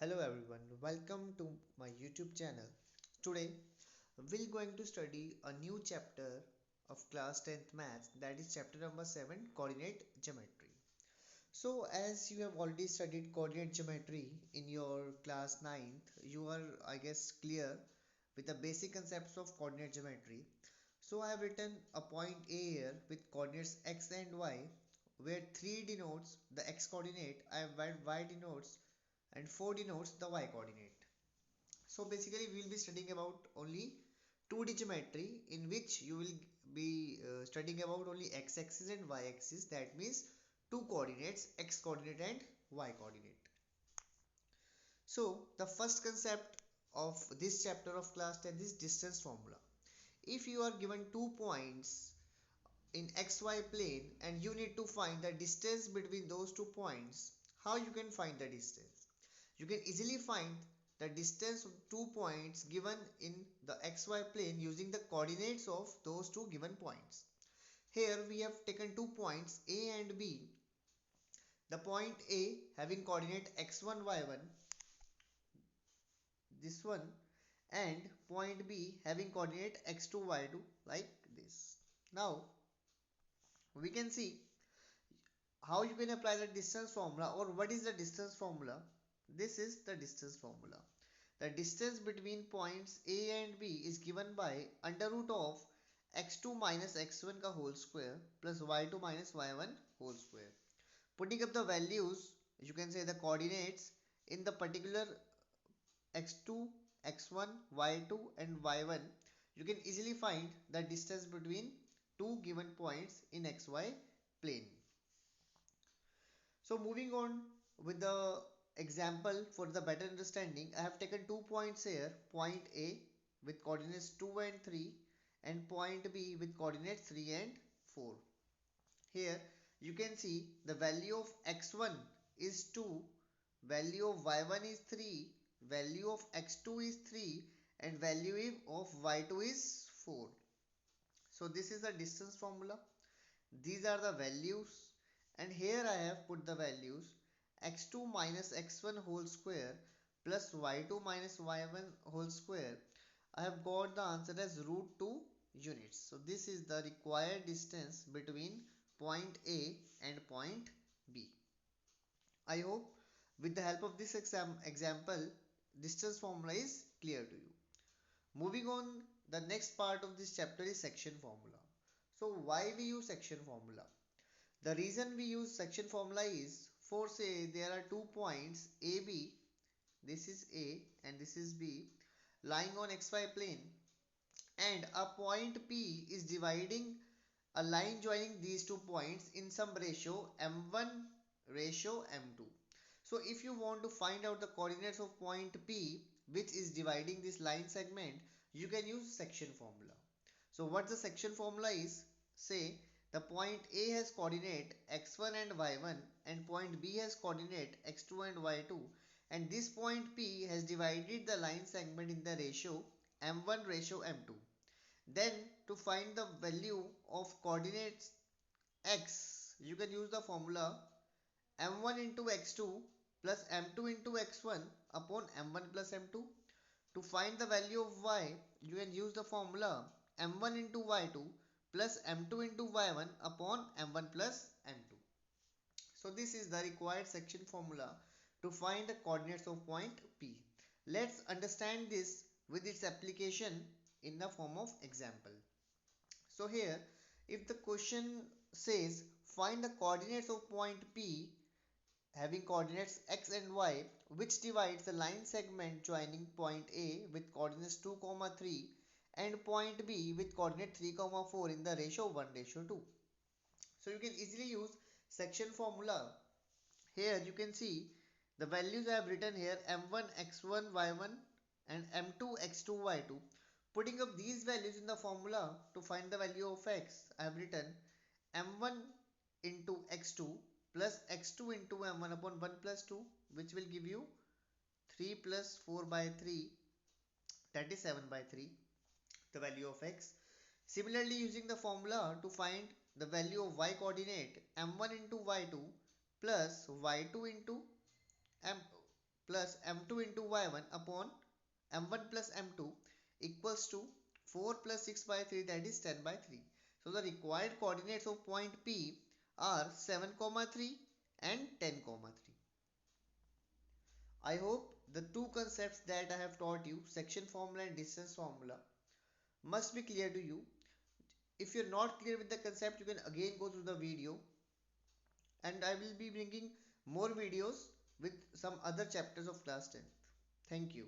Hello everyone, welcome to my YouTube channel. Today we're going to study a new chapter of class 10th maths, that is chapter number 7, coordinate geometry. So as you have already studied coordinate geometry in your class 9th, you are I guess clear with the basic concepts of coordinate geometry. So I have written a point A here with coordinates x and y, where 3 denotes the x coordinate, I have y denotes, and 4 denotes the y coordinate. So basically we will be studying about only 2D geometry, in which you will be studying about only x axis and y axis, that means two coordinates, x coordinate and y coordinate. So the first concept of this chapter of class 10 is distance formula. If you are given 2 points in xy plane and you need to find the distance between those 2 points, how you can find the distance? You can easily find the distance of 2 points given in the xy plane using the coordinates of those two given points. Here we have taken 2 points A and B. The point A having coordinate x1 y1, this one, and point B having coordinate x2 y2, like this. Now we can see how you can apply the distance formula, or what is the distance formula. This is the distance formula. The distance between points A and B is given by under root of x2 minus x1 का whole square plus y2 minus y1 whole square. Putting up the values, you can say the coordinates in the particular x2, x1, y2 and y1, you can easily find the distance between two given points in xy plane. So moving on with the example for the better understanding, I have taken 2 points here, point A with coordinates 2 and 3 and point B with coordinates 3 and 4. Here you can see the value of x1 is 2, value of y1 is 3, value of x2 is 3 and value of y2 is 4. So this is the distance formula. These are the values, and here I have put the values x2 minus x1 whole square plus y2 minus y1 whole square. I have got the answer as root 2 units. So this is the required distance between point A and point B. I hope with the help of this example, distance formula is clear to you. Moving on, the next part of this chapter is section formula. So why we use section formula? The reason we use section formula is, for say there are 2 points AB, this is A and this is B, lying on xy plane, and a point P is dividing a line joining these 2 points in some ratio m1 ratio m2. So if you want to find out the coordinates of point P which is dividing this line segment, you can use section formula. So what the section formula is, say the point A has coordinate x1 and y1 and point B has coordinate x2 and y2, and this point P has divided the line segment in the ratio m1 ratio m2. Then to find the value of coordinates x, you can use the formula m1 into x2 plus m2 into x1 upon m1 plus m2. To find the value of y, you can use the formula m1 into y2 plus m2 into y1 upon m1 plus m2. So this is the required section formula to find the coordinates of point P. Let's understand this with its application in the form of example. So here, if the question says find the coordinates of point P having coordinates x and y, which divides the line segment joining point A with coordinates 2, 3 and point B with coordinate 3, 4 in the ratio 1:2. So you can easily use section formula. Here you can see the values I have written here, m1 x1 y1 and m2 x2 y2. Putting up these values in the formula to find the value of x, I have written m1 into x2 plus x2 into m1 upon 1 plus 2, which will give you 3 plus 4 by 3, that is 7 by 3, the value of x. Similarly, using the formula to find the value of y coordinate, m1 into y2 plus y2 into m plus m2 into y1 upon m1 plus m2 equals to 4 plus 6 by 3, that is 10 by 3. So the required coordinates of point P are 7, 3 and 10, 3. I hope the two concepts that I have taught you, section formula and distance formula, must be clear to you. If you're not clear with the concept, you can again go through the video, and I will be bringing more videos with some other chapters of class 10th. Thank you.